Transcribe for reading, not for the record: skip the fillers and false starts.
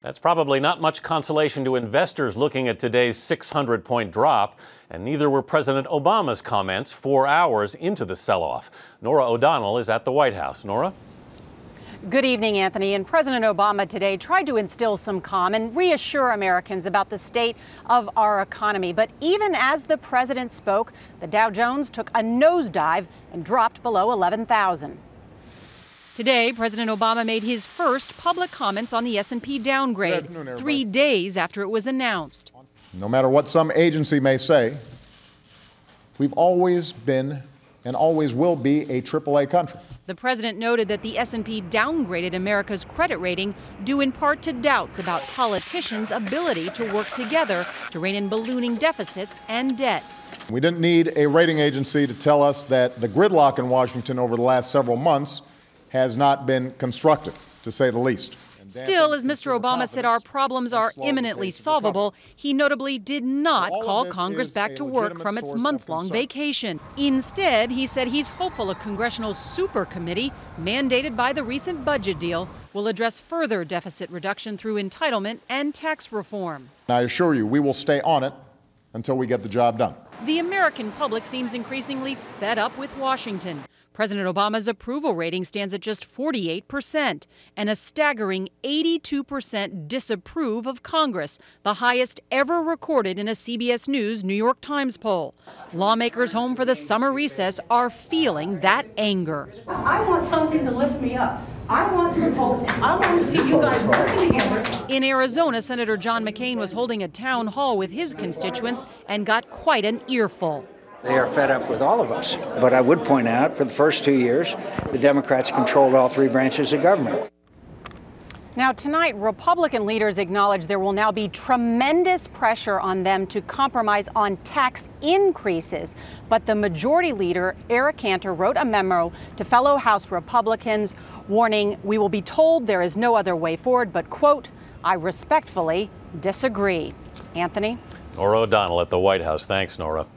That's probably not much consolation to investors looking at today's 600-point drop, and neither were President Obama's comments 4 hours into the sell-off. Norah O'Donnell is at the White House. Norah? Good evening, Anthony. And President Obama today tried to instill some calm and reassure Americans about the state of our economy. But even as the president spoke, the Dow Jones took a nosedive and dropped below 11,000. Today, President Obama made his first public comments on the S&P downgrade 3 days after it was announced. No matter what some agency may say, we've always been and always will be a AAA country. The president noted that the S&P downgraded America's credit rating due in part to doubts about politicians' ability to work together to rein in ballooning deficits and debt. We didn't need a rating agency to tell us that the gridlock in Washington over the last several months has not been constructive, to say the least. Still, as Mr. Obama said our problems are imminently solvable, he notably did not call Congress back to work from its month-long vacation. Instead, he said he's hopeful a congressional super committee mandated by the recent budget deal will address further deficit reduction through entitlement and tax reform. I assure you, we will stay on it until we get the job done. The American public seems increasingly fed up with Washington. President Obama's approval rating stands at just 48%, and a staggering 82% disapprove of Congress, the highest ever recorded in a CBS News New York Times poll. Lawmakers home for the summer recess are feeling that anger. I want something to lift me up. I want some hope. I want to see you guys working together. In Arizona, Senator John McCain was holding a town hall with his constituents and got quite an earful. They are fed up with all of us. But I would point out, for the first 2 years, the Democrats controlled all three branches of government. Now, tonight, Republican leaders acknowledge there will now be tremendous pressure on them to compromise on tax increases. But the majority leader, Eric Cantor, wrote a memo to fellow House Republicans warning, "We will be told there is no other way forward, but, quote, I respectfully disagree." Anthony? Norah O'Donnell at the White House. Thanks, Norah.